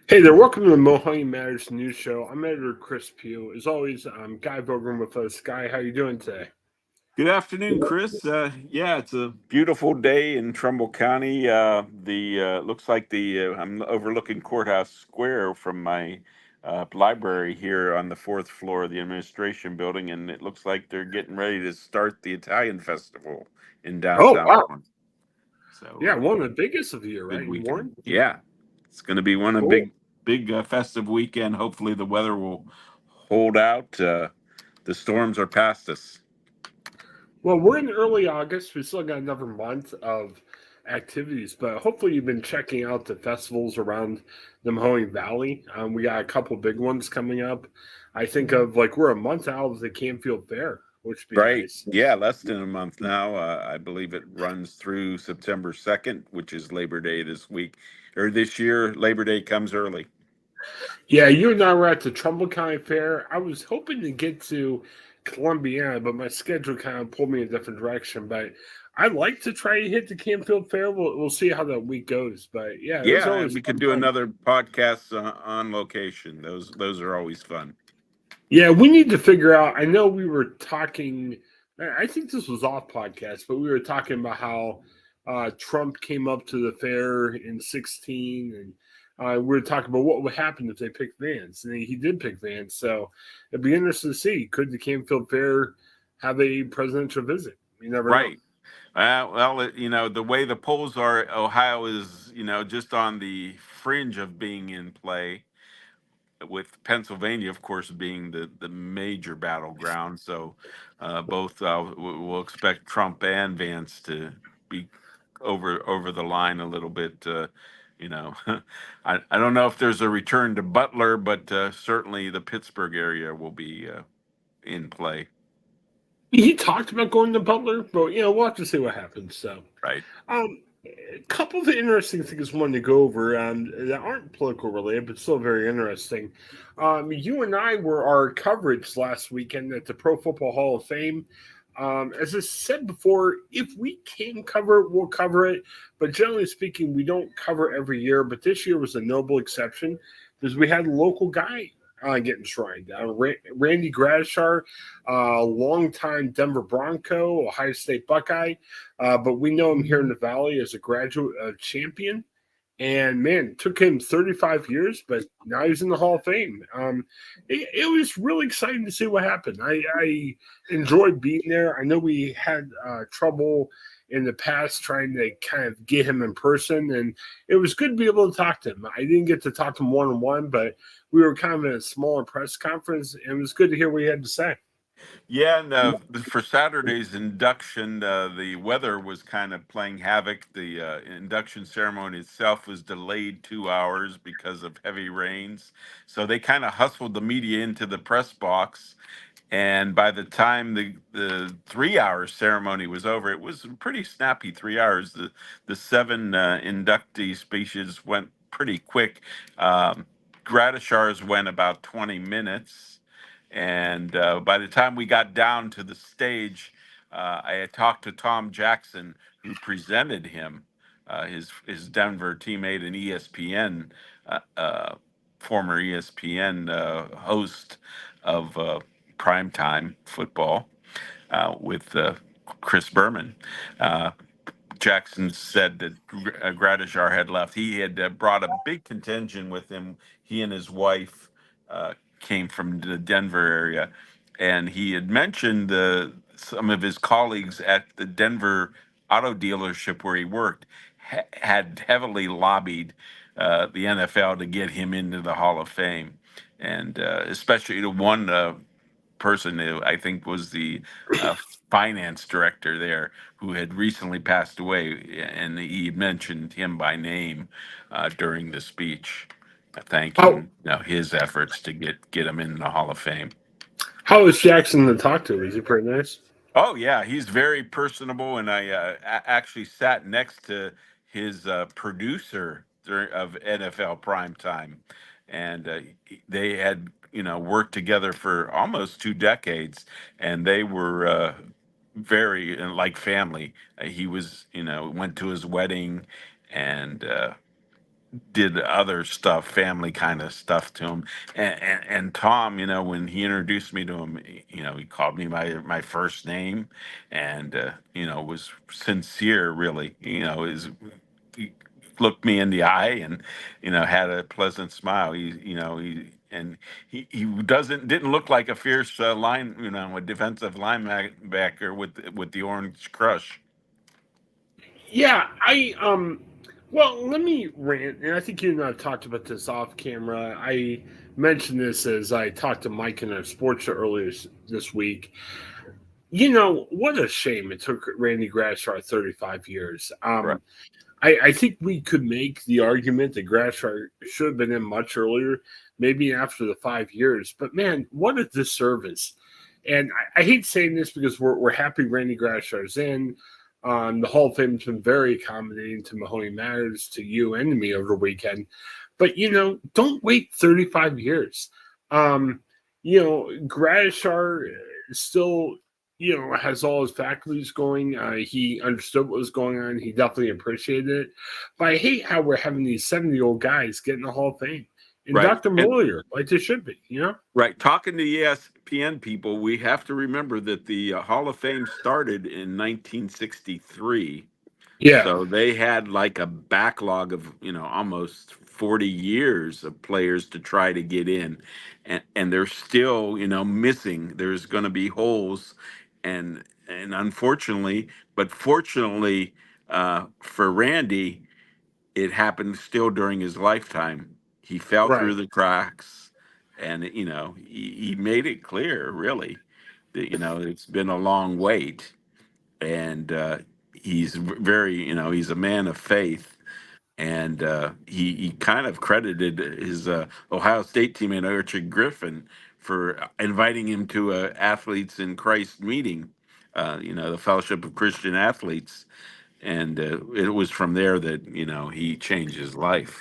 Hey there, welcome to the Mohawk Matters News Show. I'm editor Chris Pugh. As always, Guy Vogrin with us. Guy, how you doing today? Good afternoon, Chris. Yeah, it's a beautiful day in Trumbull County. The looks like the I'm overlooking Courthouse Square from my library here on the fourth floor of the administration building, and it looks like they're getting ready to start the Italian festival in Oh, downtown wow. Warren. So Yeah, one of the biggest of the year, right? good In weekend. Warren? Yeah, it's going to be one of Cool. big festive weekend. Hopefully, the weather will hold out. The storms are past us. Well, we're in early August. We still got another month of activities, but hopefully you've been checking out the festivals around the Mahoning Valley. We got a couple big ones coming up. I think of like we're a month out of the Canfield Fair, which would be Right. nice. Yeah, less than a month now. I believe it runs through September 2nd, which is Labor Day this week or this year. Labor Day comes early. Yeah, you and I were at the Trumbull County Fair. I was hoping to get to Columbiana, but my schedule kind of pulled me in a different direction. But I'd like to try to hit the Campfield Fair. We'll see how that week goes. But yeah, it was Yeah, and always we could fun do time. another podcast on location. Those are always fun. Yeah, we need to figure out. I know we were talking. I think this was off podcast, but we were talking about how Trump came up to the fair in 16, and we were talking about what would happen if they picked Vance, and he did pick Vance. So it'd be interesting to see could the Canfield Fair have a presidential visit? You never know. Right. The way the polls are, Ohio is, just on the fringe of being in play, with Pennsylvania, of course, being the major battleground. So both we'll expect Trump and Vance to be over the line a little bit. You know, I don't know if there's a return to Butler, but certainly the Pittsburgh area will be in play. He talked about going to Butler, but we'll have to see what happens. So. Right. A couple of interesting things I wanted to go over that aren't political related, but still very interesting. You and I were our coverage last weekend at the Pro Football Hall of Fame. As I said before, if we can cover it, we'll cover it. But generally speaking, we don't cover every year. But this year was a notable exception because we had a local guy get enshrined. Randy Gradishar, longtime Denver Bronco, Ohio State Buckeye, but we know him here in the Valley as a graduate champion. And man, it took him 35 years, but now he's in the Hall of Fame. It was really exciting to see what happened. I enjoyed being there. I know we had trouble in the past trying to kind of get him in person, and it was good to be able to talk to him. I didn't get to talk to him one on one, but we were kind of in a smaller press conference, and it was good to hear what he had to say. Yeah, and for Saturday's induction, the weather was kind of playing havoc. The induction ceremony itself was delayed 2 hours because of heavy rains. So they kind of hustled the media into the press box. And by the time the 3 hour ceremony was over, it was a pretty snappy 3 hours. The seven inductee speeches went pretty quick. Gradishar's went about 20 minutes. And by the time we got down to the stage, I had talked to Tom Jackson, who presented him, his Denver teammate and ESPN, former ESPN host of primetime football with Chris Berman. Uh, Jackson said that Gradishar had left. He had brought a big contingent with him. He and his wife came from the Denver area, and he had mentioned some of his colleagues at the Denver auto dealership where he worked had heavily lobbied the NFL to get him into the Hall of Fame, and especially the one person who I think was the uh, finance director there, who had recently passed away, and he mentioned him by name during the speech, How thanking his efforts to get him in the Hall of Fame. how is Jackson to talk to? Is he pretty nice? Oh yeah, he's very personable, and I actually sat next to his producer of NFL Primetime, and they had worked together for almost 2 decades, and they were very like family. He was went to his wedding, and did other stuff, family kind of stuff to him. And Tom, when he introduced me to him, he called me my first name, and was sincere. Really, he looked me in the eye and had a pleasant smile. He didn't look like a fierce a defensive linebacker with the orange crush. Yeah, well, let me rant, and I think you and I have talked about this off camera. I mentioned this as I talked to Mike in our sports show earlier this week. What a shame it took Randy Gradishar 35 years. Right. I think we could make the argument that Gradishar should have been in much earlier, maybe after the 5 years. But man, what a disservice! And I hate saying this because we're happy Randy Gradishar's in. The Hall of Fame has been very accommodating to Mahoney Matters, to you and to me over the weekend. But don't wait 35 years. Gradishar still has all his faculties going. He understood what was going on. He definitely appreciated it. But I hate how we're having these 70-year-old guys get in the Hall of Fame. Right. Induct them earlier, like they should be. Right. Talking to ESPN people, we have to remember that the Hall of Fame started in 1963. Yeah, So they had like a backlog of, almost 40 years of players to try to get in. And they're still, missing. There's going to be holes. And unfortunately, but fortunately for Randy, it happened still during his lifetime. He fell right. through the cracks, and he made it clear, really, that it's been a long wait, and he's very, he's a man of faith, and he kind of credited his Ohio State teammate Richard Griffin for inviting him to a Athletes in Christ meeting, the Fellowship of Christian Athletes, and it was from there that he changed his life.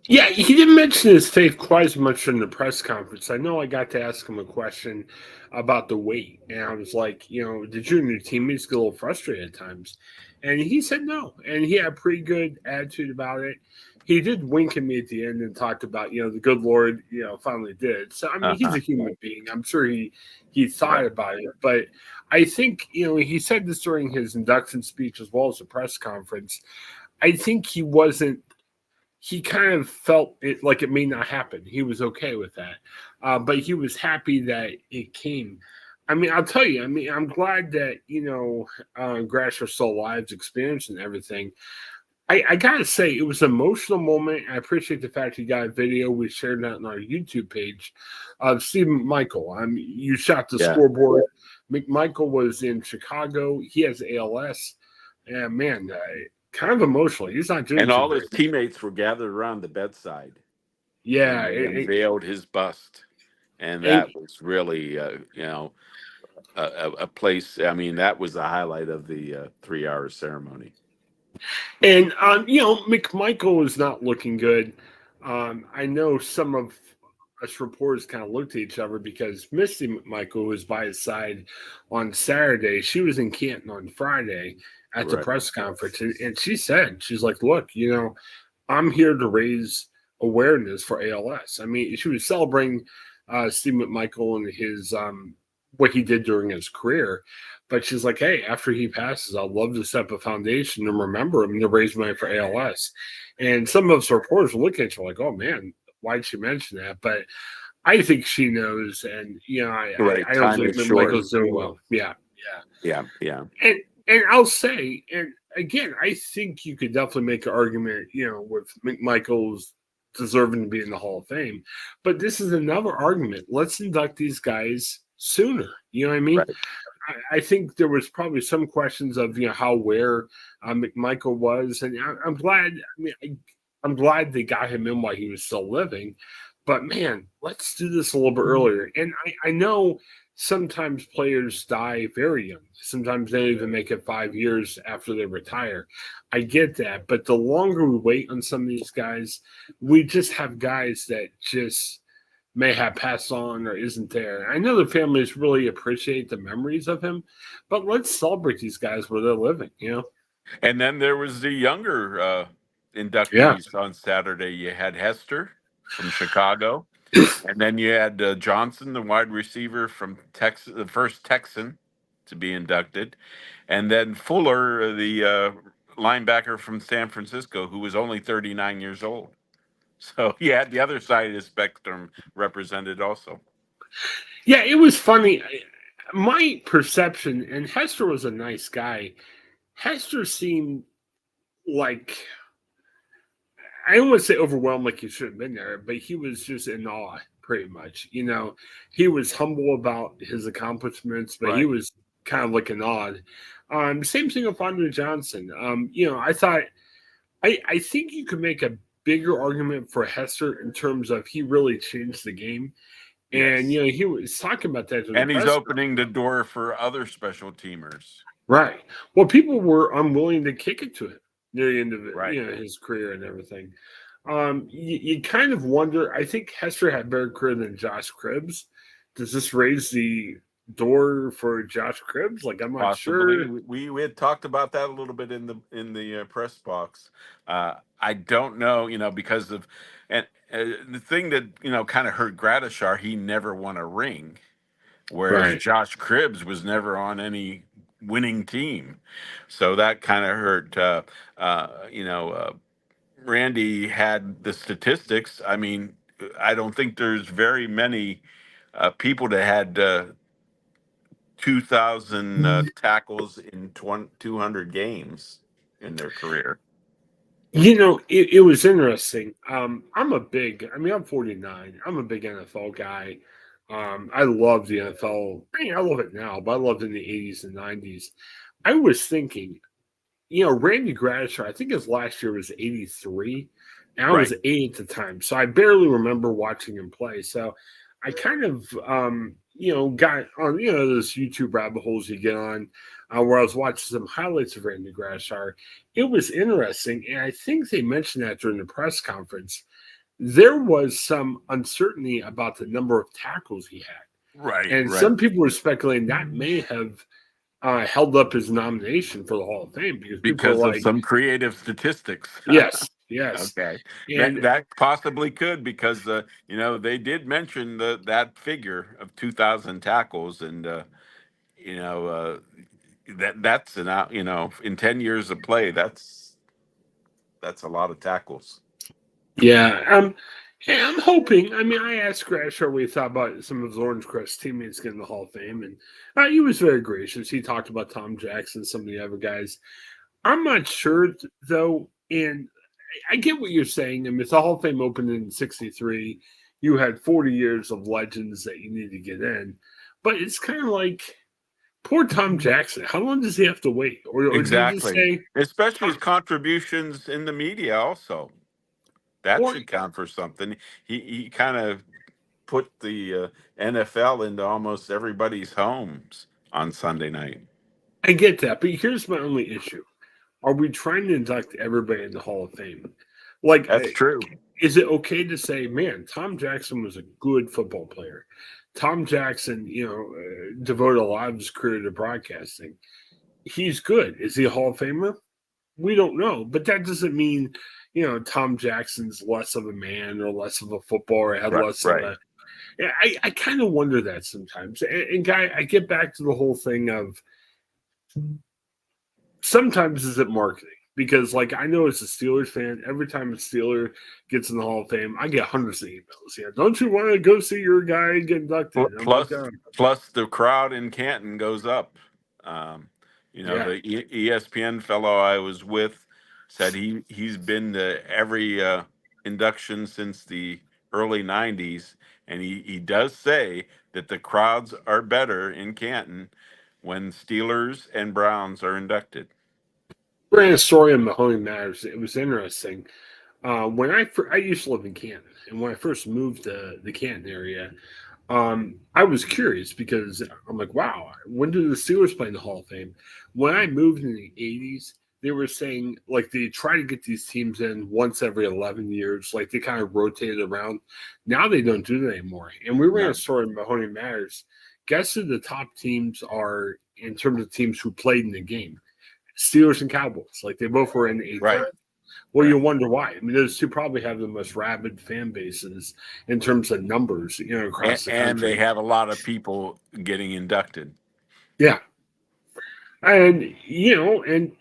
Yeah, he didn't mention his faith quite as much in the press conference. I know I got to ask him a question about the weight, and I was like, did you and your teammates get a little frustrated at times? And he said no, and he had a pretty good attitude about it. He did wink at me at the end and talked about, the good Lord, finally did. So I mean, he's Uh-huh. a human being. I'm sure he thought Right. about it, but I think he said this during his induction speech as well as the press conference. I think he kind of felt it like it may not happen. He was okay with that, but he was happy that it came. I mean, I'll tell you. I mean, I'm glad that Grasher still alive, experienced and everything. I gotta say, it was an emotional moment. I appreciate the fact you got a video. We shared that on our YouTube page of Stephen Michael. I mean, you shot the Yeah. scoreboard. McMichael was in Chicago. He has ALS, and man, kind of emotional. He's not doing And too all great. his teammates were gathered around the bedside, and Yeah, they unveiled his bust, and and that was really, a place. I mean, that was the highlight of the 3 hour ceremony. McMichael is not looking good. I know some of us reporters kind of looked at each other because Misty McMichael, who was by his side on Saturday, she was in Canton on Friday at the Right. press conference, and she said, she's like, look, I'm here to raise awareness for ALS. I mean, she was celebrating Steve McMichael and his what he did during his career. But she's like, hey, after he passes, I'd love to set up a foundation and remember him to raise money for ALS. And some of us reporters were looking at her like, oh man, why'd she mention that? But I think she knows, and Right. I don't Time think is short. Michael's doing well. Yeah, Yeah. Yeah. yeah. And I'll say, and again, I think you could definitely make an argument, with McMichael's deserving to be in the Hall of Fame. But this is another argument. Let's induct these guys sooner. You know what I mean? Right. I think there was probably some questions of how aware McMichael was, and I'm glad. I mean, I'm glad they got him in while he was still living. But man, let's do this a little bit earlier. And I know sometimes players die very young. Sometimes they don't even make it 5 years after they retire. I get that, but the longer we wait on some of these guys, we just have guys that just may have passed on or isn't there. I know the families really appreciate the memories of him, but let's celebrate these guys where they're living. And then there was the younger Yeah. inductees on Saturday. You had Hester from Chicago, and then you had Johnson, the wide receiver from Texas, the first Texan to be inducted, and then Fuller, the linebacker from San Francisco, who was only 39 years old. So you had the other side of the spectrum represented also. Yeah, it was funny. My perception, and Hester was a nice guy. Hester seemed like, I don't want to say overwhelmed like he should have been there, but he was just in awe, pretty much. He was humble about his accomplishments, but he Right. was kind of looking odd. Same thing with Andre Johnson. I thought, I think you could make a bigger argument for Hester in terms of he really changed the game. And, Yes. he was talking about that during the And he's press opening the conference. door for other special teamers. Right. Well, people were unwilling to kick it to him near the end of it, Right. his career and everything. You kind of wonder. I think Hester had better career than Josh Cribbs. Does this raise the door for Josh Cribbs? Like, I'm not Possibly. sure. We had talked about that a little bit in the press box. I don't know, because of and the thing that kind of hurt Gradishar. He never won a ring, whereas Right. Josh Cribbs was never on any winning team, so that kind of hurt. Randy had the statistics. I mean, I don't think there's very many people that had 2,000 tackles in 200 games in their career. It was interesting. I'm 49. I'm a big NFL guy. I love the NFL. I love it now, but I loved it in the 80s and 90s. I was thinking, Randy Gradishar, I think his last year was 83, and I was Right. 8 at the time. So I barely remember watching him play. So I kind of, got on, those YouTube rabbit holes you get on, where I was watching some highlights of Randy Gradishar. It was interesting. And I think they mentioned that during the press conference. There was some uncertainty about the number of tackles he had. Right. And Right. some people were speculating that may have held up his nomination for the Hall of Fame because people Because are of like, some creative statistics. yes, yes. Okay. That And that possibly could, because they did mention that figure of 2,000 tackles, and you know uh that's an out, in 10 years of play, that's a lot of tackles. yeah, I'm hoping. I mean, I asked Grasher what he thought about some of his Orange Crest teammates getting the Hall of Fame, and he was very gracious. He talked about Tom Jackson, some of the other guys. I'm not sure, though, and I get what you're saying. I mean, if the Hall of Fame opened in '63, you had 40 years of legends that you need to get in. But it's kind of like poor Tom Jackson. How long does he have to wait? Or do you just Exactly. say, Especially his Tom, contributions in the media also. That or should count for something. He kind of put the NFL into almost everybody's homes on Sunday night. I get that. But here's my only issue. Are we trying to induct everybody in the Hall of Fame? Like, That's true. is it okay to say, man, Tom Jackson was a good football player? Tom Jackson, devoted a lot of his career to broadcasting. He's good. Is he a Hall of Famer? We don't know, but that doesn't mean Tom Jackson's less of a man or less of a footballer, or had Right. less of Right. a. Yeah, I kind of wonder that sometimes. And Guy, I get back to the whole thing of sometimes is it marketing because like I know as a Steelers fan, every time a Steeler gets in the Hall of Fame, I get hundreds of emails. Yeah, don't you want to go see your guy get inducted? And I'm like, Plus, the crowd in Canton goes up. Um, yeah. the ESPN fellow I was with said he's been to every induction since the early '90s, and he does say that the crowds are better in Canton when Steelers and Browns are inducted. Ran a story on Mahoney Matters. It was interesting. When I used to live in Canton, and when I first moved to the Canton area, I was curious because I'm like, wow, when did the Steelers play in the Hall of Fame? When I moved in the '80s, they were saying like they try to get these teams in once every 11 years, like they kind of rotated around. Now they don't do that anymore. And we ran a No. story in Mahoney Matters. Guess who the top teams are in terms of teams who played in the game? Steelers and Cowboys. Like they both were in the eighth Right. round. Well, you Right. wonder why. I mean, those two probably have the most rabid fan bases in terms of numbers, across the And they country. have a lot of people getting inducted. Yeah, and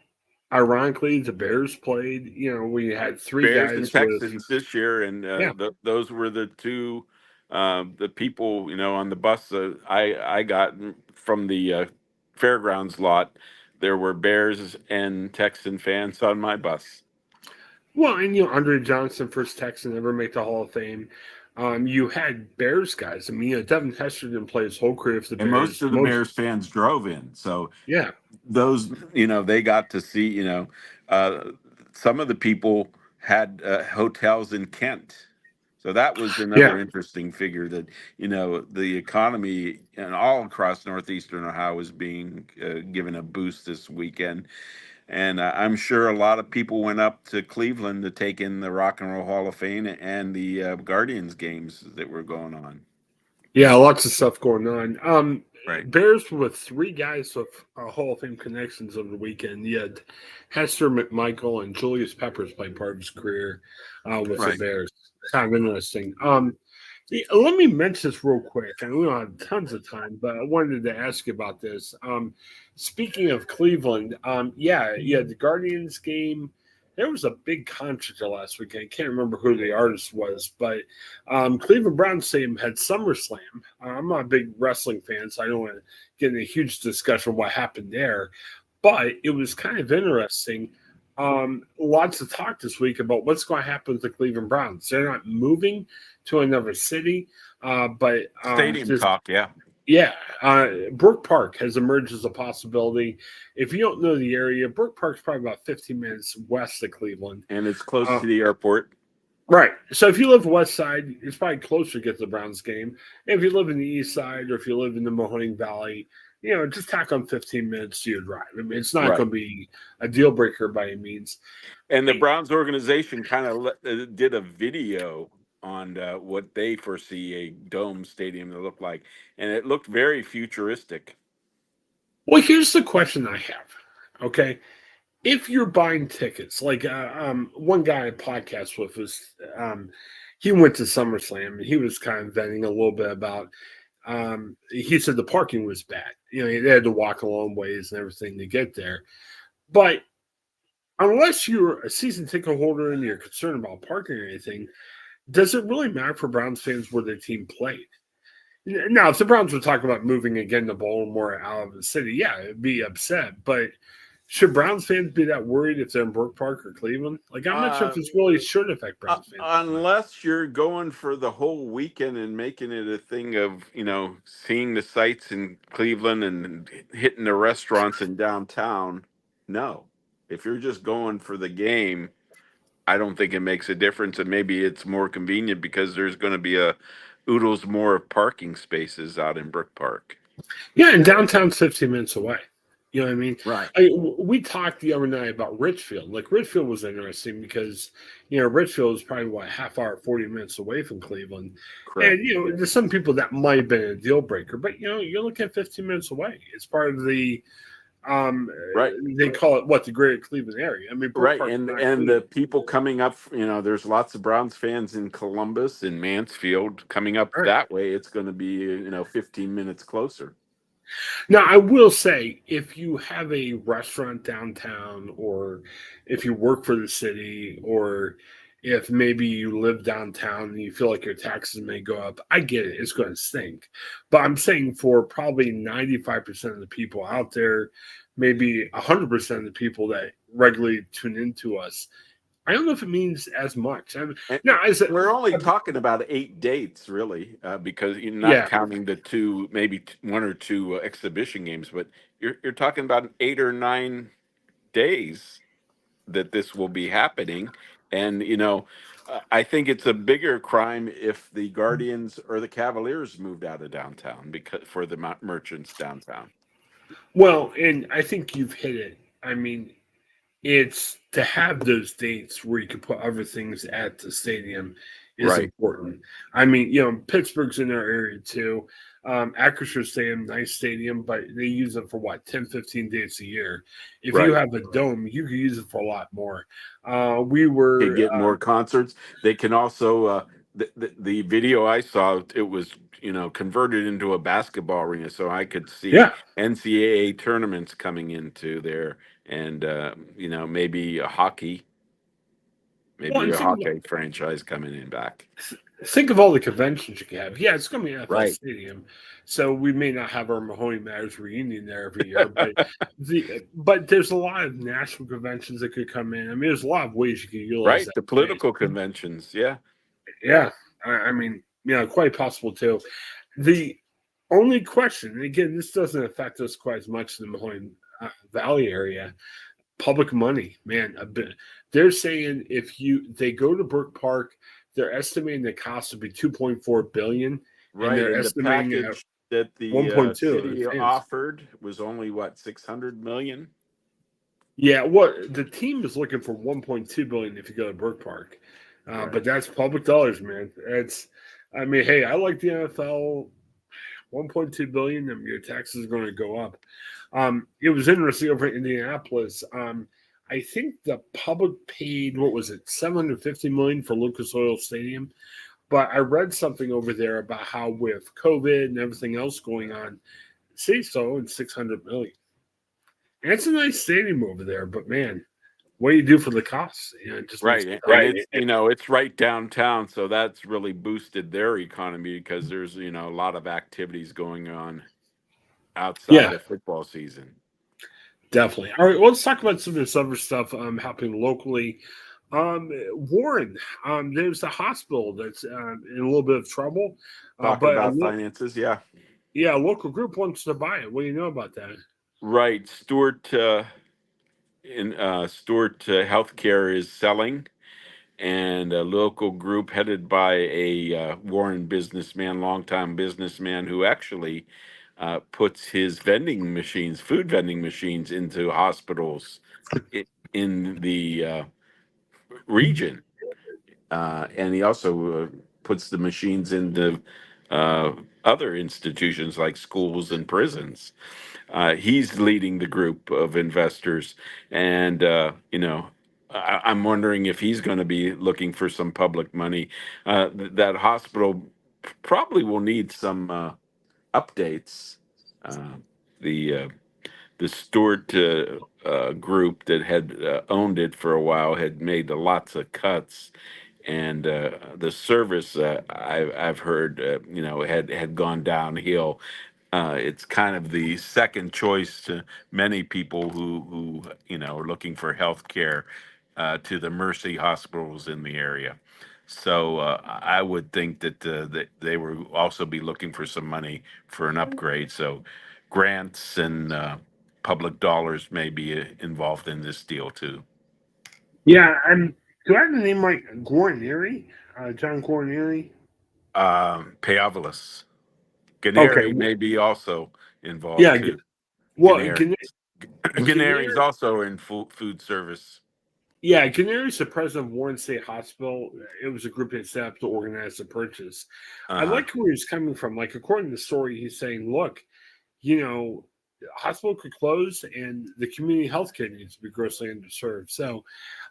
ironically, the Bears played. We had three Bears and guys with. Texans this year, and Yeah. those were the two the people on the bus I got from the fairgrounds lot. There were Bears and Texan fans on my bus, Well, and Andre Johnson, first Texan ever make the Hall of Fame. You had Bears guys. I mean, Devin Hester didn't play his whole career for the and most Bears. of the Bears fans drove in. So Yeah, those they got to see uh, some of the people had hotels in Kent, so that was yeah, another interesting figure that the economy and all across northeastern Ohio was being given a boost this weekend. And I'm sure a lot of people went up to Cleveland to take in the Rock and Roll Hall of Fame and the Guardians games that were going on. yeah. Lots of stuff going on. Right. Bears with three guys with Hall of Fame connections over the weekend. You had Hester McMichael and Julius Peppers played part of his career with the Right. Bears. Kind of interesting. Yeah, let me mention this real quick. I know we don't have tons of time, but I wanted to ask you about this. Speaking of Cleveland, yeah, the Guardians game. There was a big concert last weekend. I can't remember who the artist was, but Cleveland Browns Stadium had SummerSlam. I'm not a big wrestling fan, so I don't want to get in a huge discussion of what happened there. But it was kind of interesting. Lots of talk this week about what's going to happen with the Cleveland Browns. They're not moving to another city, but Stadium just talk, yeah. yeah, Brook Park has emerged as a possibility. If you don't know the area, Brook Park's probably about 15 minutes west of Cleveland. And it's close Uh, to the airport. right. So if you live west side, it's probably closer to get to the Browns game. If you live in the east side or if you live in the Mahoning Valley, just tack on 15 minutes to your drive. I mean, it's not going Right. to be a deal breaker by any means. And the Browns organization kind of did a video on what they foresee a dome stadium to look like, and it looked very futuristic. Well, here's the question I have. Okay. If you're buying tickets, like one guy I podcast with was, he went to SummerSlam and he was kind of venting a little bit about, he said the parking was bad. They had to walk a long ways and everything to get there. But unless you're a season ticket holder and you're concerned about parking or anything, does it really matter for Browns fans where their team played? Now, if the Browns were talking about moving again to Baltimore out of the city, yeah, it'd be upset. But should Browns fans be that worried if they're in Brook Park or Cleveland? Like, I'm not sure if Uh, this really should affect Browns fans that much. unless you're going for the whole weekend and making it a thing of seeing the sights in Cleveland and hitting the restaurants in downtown, no. If you're just going for the game, I don't think it makes a difference, and maybe it's more convenient because there's going to be a oodles more of parking spaces out in Brook Park. Yeah, and downtown's 15 minutes away. You know what I mean? Right. We talked the other night about Richfield. Like, Richfield was interesting because, Richfield is probably, what, half hour, 40 minutes away from Cleveland. Correct. And, there's some people that might have been a deal breaker, but, you're looking at 15 minutes away. It's part of the, um, Right. they call it, what, the greater Cleveland area. I mean, Brook Right, Park's and not the Cleveland. people coming up, there's lots of Browns fans in Columbus and Mansfield coming up All right. that way. It's going to be 15 minutes closer. Now, I will say, if you have a restaurant downtown, or if you work for the city, or if maybe you live downtown and you feel like your taxes may go up, I get it. It's going to stink. But I'm saying for probably 95% of the people out there, maybe 100% of the people that regularly tune into us, I don't know if it means as much. And Now, as a, we're only talking about 8 dates, really, because you're not yeah, counting the two, maybe one or two exhibition games, but you're talking about 8 or 9 days that this will be happening. And I think it's a bigger crime if the Guardians or the Cavaliers moved out of downtown because for the merchants downtown. well, and I think you've hit it. I mean, it's to have those dates where you can put other things at the stadium is Right, important. I mean, you know, Pittsburgh's in our area too. Acrisure Stadium, nice stadium, but they use it for what, 10, 15 days a year. If you right. have a dome, you can use it for a lot more. We Can were, get more concerts. They can also the video I saw, it was converted into a basketball arena, so I could see yeah. NCAA tournaments coming into there, and Well, maybe and a hockey franchise coming in back. think of all the conventions you can have. Yeah, it's going to be NFL Right, Stadium, so we may not have our Mahoney Matters reunion there every year, but there's a lot of national conventions that could come in. I mean, there's a lot of ways you can utilize right. that The space. political conventions, yeah. Yeah, I mean, quite possible too. The only question, and again, this doesn't affect us quite as much in the Mahoney Valley area. Public money, man. A bit. They're saying if they go to Brook Park, they're estimating the cost to be 2.4 billion, and Right, they're and the estimating package that the 1.2 in city advance. offered was only what 600 million. Yeah, what the team is looking for 1.2 billion if you go to Brook Park, but Right. that's public dollars, man. I mean, hey, I like the NFL. 1.2 billion, and your taxes are going to go up. It was interesting over in Indianapolis. I think the public paid what was it, 750 million for Lucas Oil Stadium. But I read something over there about how with COVID and everything else going on, say so in 600 million. And it's a nice stadium over there, but man, what do you do for the costs? It just makes Right, me and right. it's it's right downtown, so that's really boosted their economy because there's a lot of activities going on outside Yeah, of football season. definitely. All right, well, let's talk about some of this other stuff happening locally. Warren, there's a hospital that's in a little bit of trouble, Talking but about finances, yeah, yeah, a local group wants to buy it. What do you know about that? right. Stewart Healthcare is selling, and a local group headed by a Warren businessman, longtime businessman, who actually puts his food vending machines into hospitals in the region, and he also puts the machines into uh, other institutions like schools and prisons. He's leading the group of investors, and I'm wondering if he's going to be looking for some public money. That hospital probably will need some updates. Uh, the the Stewart group that had owned it for a while had made lots of cuts, and the service I've heard had gone downhill. It's kind of the second choice to many people who are looking for health care, to the Mercy hospitals in the area. So I would think that they will also be looking for some money for an upgrade. So grants and public dollars may be involved in this deal too. Yeah, do I have a name like Guarnieri? John Guarnieri? Payavalis. Okay, Ganeri may be also involved yeah. too. Well, Ganeri. Ganeri's Guarnieri, also in food service. yeah, Guarnieri's the president of Warren State Hospital. It was a group that set up to organize the purchase. Uh I huh. like where he's coming from. Like, according to the story, he's saying, look, the hospital could close and the community health care needs to be grossly underserved. So,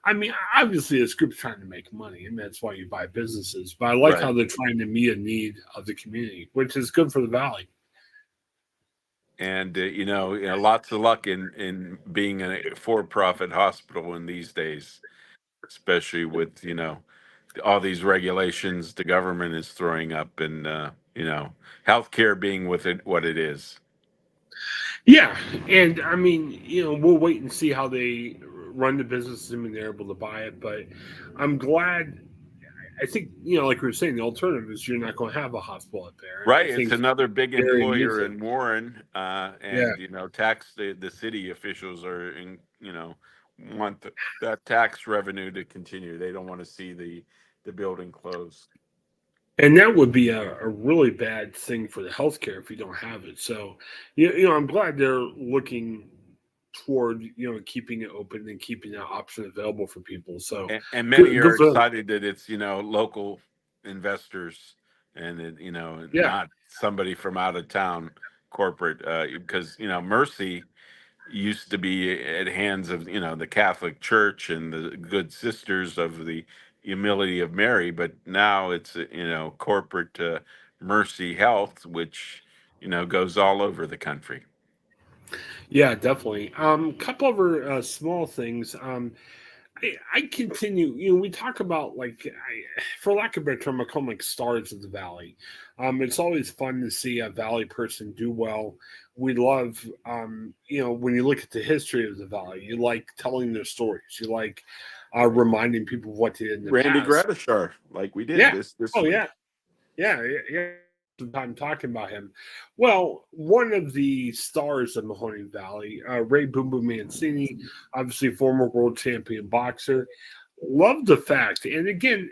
I mean, obviously, this group's trying to make money, and that's why you buy businesses. But I like Right. how they're trying to meet a need of the community, which is good for the valley. And lots of luck in being a for-profit hospital in these days, especially with all these regulations the government is throwing up, and healthcare being with it what it is. Yeah, and I mean, we'll wait and see how they run the business, assuming they're able to buy it. But I'm glad. I think like we were saying, the alternative is you're not going to have a hospital up there, and I Right, it's think another big the area needs employer it. in Warren, Yeah. and the city officials are want that tax revenue to continue. They don't want to see the building closed. And that would be a really bad thing for the healthcare if you don't have it. So, I'm glad they're looking toward keeping it open and keeping that option available for people. So And many good, are good for them. excited that it's local investors and Yeah, not somebody from out of town corporate because Mercy used to be at hands of the Catholic Church and the good sisters of the Humility of Mary, but now it's corporate Mercy Health, which goes all over the country. yeah, definitely. Couple other small things. I continue. We talk about for lack of a better term, I call them like stars of the valley. It's always fun to see a valley person do well. We love, when you look at the history of the valley, you like telling their stories. You like reminding people of what they did in the Randy past. Gradishar, like we did Yeah. this Oh yeah. week. Yeah. Yeah. Yeah. Some time talking about him. Well, one of the stars of Mahoney Valley, Ray Boom Boom Mancini, obviously former world champion boxer, love the fact, and again,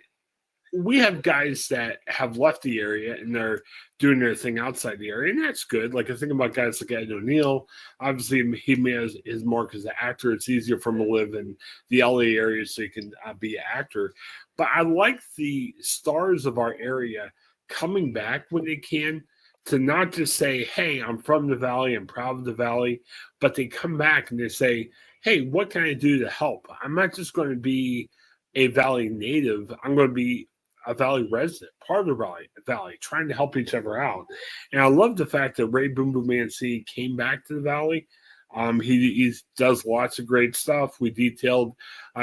we have guys that have left the area and they're doing their thing outside the area, and that's good. Like I think about guys like Ed O'Neill. Obviously, he has his mark as an actor. It's easier for him to live in the LA area so he can be an actor. But I like the stars of our area coming back when they can to not just say, "Hey, I'm from the valley. I'm proud of the valley," but they come back and they say, "Hey, what can I do to help? I'm not just going to be a valley native. I'm going to be a Valley resident, part of the Valley, trying to help each other out." And I love the fact that Ray Boom Boom Mancy came back to the Valley. He does lots of great stuff. We detailed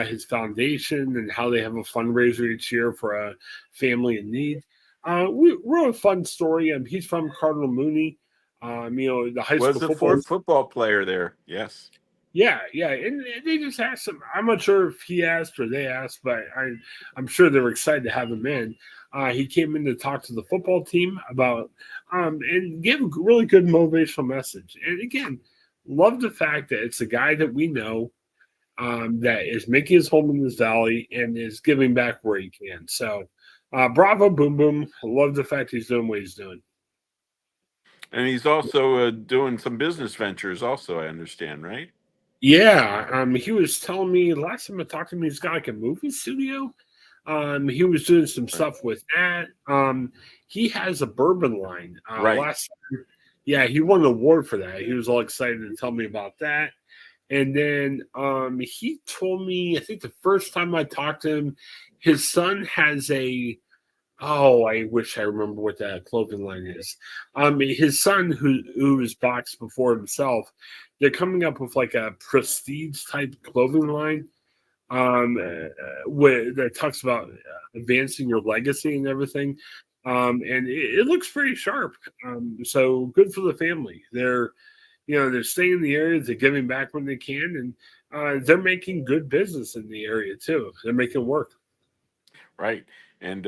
his foundation and how they have a fundraiser each year for a family in need. We're a fun story. He's from Cardinal Mooney. The high Was school a football. football player there. Yes. Yeah, yeah, and they just asked him. I'm not sure if he asked or they asked, but I'm sure they were excited to have him in. He came in to talk to the football team about and gave a really good motivational message. And again, love the fact that it's a guy that we know that is making his home in this valley and is giving back where he can. So, bravo, Boom Boom. I love the fact he's doing what he's doing. And he's also doing some business ventures also, I understand, right? Yeah, he was telling me last time I talked to him, he's got like a movie studio. He was doing some Right. stuff with that. He has a bourbon line. Right. Last time, yeah, he won an award for that. He was all excited to tell me about that. And then he told me, I think the first time I talked to him, his son has a oh, I wish I remember what that clothing line is. His son, who was boxed before himself, they're coming up with like a prestige type clothing line that talks about advancing your legacy and everything. And it looks pretty sharp. So good for the family. They're staying in the area. They're giving back when they can, and they're making good business in the area too. They're making work. Right. And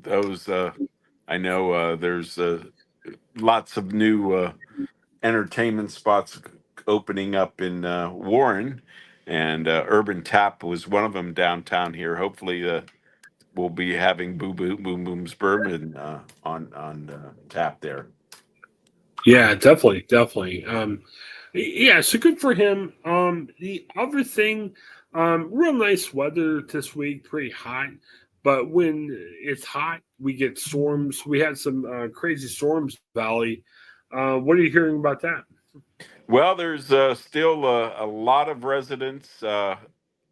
those I know there's lots of new entertainment spots opening up in Warren, and Urban Tap was one of them downtown here. Hopefully, we'll be having Boo Boo Boom Boom's Bourbon on tap there. Yeah, definitely, definitely. Yeah, so good for him. The other thing, real nice weather this week, pretty hot. But when it's hot, we get storms. We had some crazy storms, Valley. What are you hearing about that? Well, there's still a lot of residents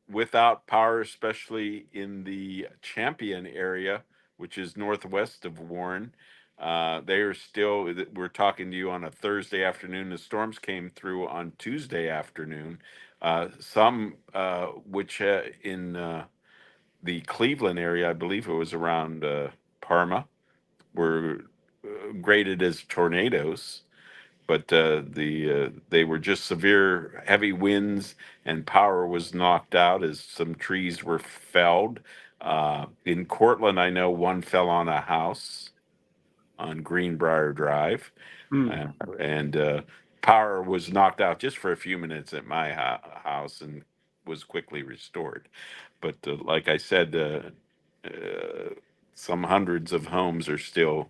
without power, especially in the Champion area, which is northwest of Warren. They are still, we're talking to you on a Thursday afternoon. The storms came through on Tuesday afternoon. Some, which in the Cleveland area, I believe it was around Parma, were graded as tornadoes, but they were just severe heavy winds and power was knocked out as some trees were felled. In Cortland, I know one fell on a house on Greenbrier Drive, Hmm. and power was knocked out just for a few minutes at my house and was quickly restored. But like I said, some hundreds of homes are still,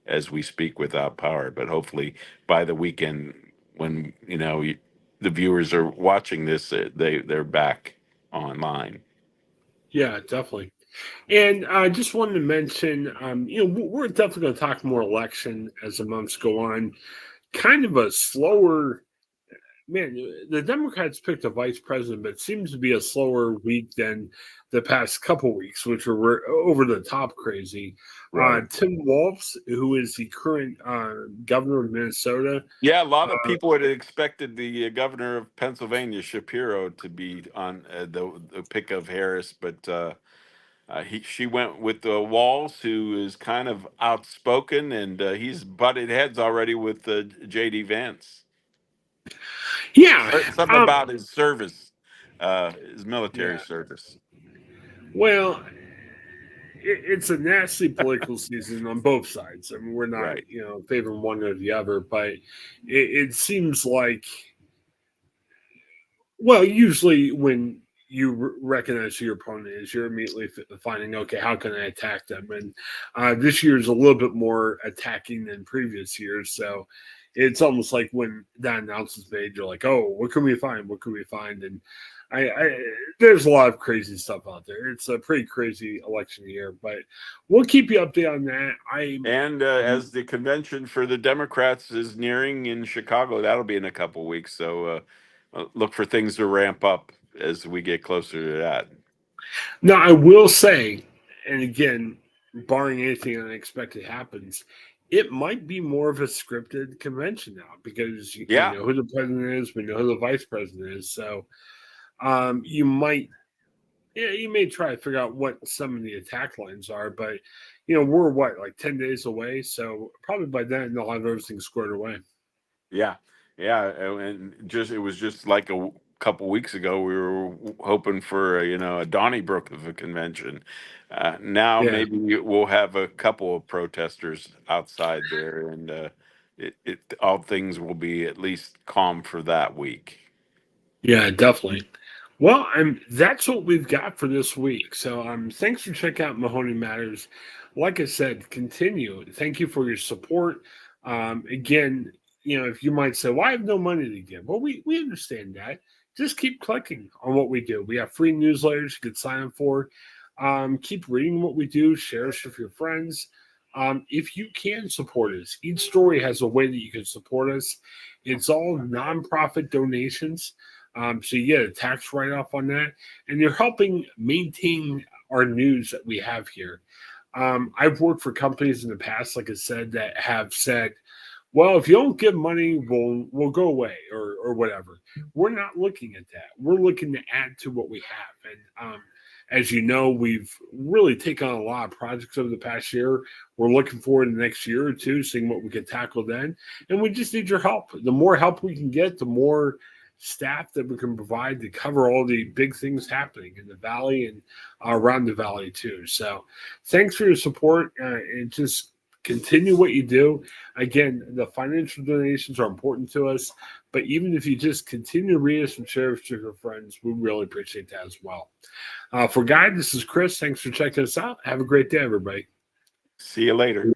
as we speak, without power. But hopefully by the weekend, when the viewers are watching this, they're back online. Yeah, definitely. And I just wanted to mention, we're definitely going to talk more election as the months go on. Kind of a slower man. The Democrats picked a vice president, but it seems to be a slower week than the past couple weeks, which were over the top crazy. Right. Tim Walz, who is the current governor of Minnesota. Yeah, a lot of people would have expected the governor of Pennsylvania, Shapiro, to be on the pick of Harris, but she went with the Walls, who is kind of outspoken, and he's butted heads already with J.D. Vance. Yeah. Something about his service, his military Yeah. service. Well, it's a nasty political season on both sides. I mean, we're not, Right. favoring one or the other, but it seems like, well, usually when you recognize who your opponent is, you're immediately finding, okay, how can I attack them? And this year is a little bit more attacking than previous years. So it's almost like when that announcement is made, you're like, oh, what can we find? What can we find? And I there's a lot of crazy stuff out there. It's a pretty crazy election year, but we'll keep you updated on that. And as the convention for the Democrats is nearing in Chicago, that'll be in a couple weeks. So look for things to ramp up as we get closer to that. Now, I will say, and again, barring anything unexpected happens, it might be more of a scripted convention now because we Yeah. know who the president is, we know who the vice president is. So you may try to figure out what some of the attack lines are, but we're what, like 10 days away. So probably by then they'll have everything squared away. Yeah, yeah, and it was just like a couple weeks ago. We were hoping for a Donnybrook of a convention. Now Yeah. maybe we'll have a couple of protesters outside there, and all things will be at least calm for that week. Yeah, definitely. Well, that's what we've got for this week. So thanks for checking out Mahoney Matters. Like I said, continue. Thank you for your support. Again, if you might say, well, I have no money to give. Well, we understand that. Just keep clicking on what we do. We have free newsletters you can sign up for. Keep reading what we do, share us with your friends. If you can support us, each story has a way that you can support us. It's all nonprofit donations. So you get a tax write off on that, and you're helping maintain our news that we have here. I've worked for companies in the past, like I said, that have said, well, if you don't give money, we'll go away or whatever. We're not looking at that. We're looking to add to what we have. And as you know, we've really taken on a lot of projects over the past year. We're looking forward to the next year or two, seeing what we can tackle then. And we just need your help. The more help we can get, the more staff that we can provide to cover all the big things happening in the valley and around the valley too. So thanks for your support and just continue what you do. Again, the financial donations are important to us, but even if you just continue to read us and share us with your friends, we really appreciate that as well. For Guy, this is Chris. Thanks for checking us out. Have a great day, everybody. See you later.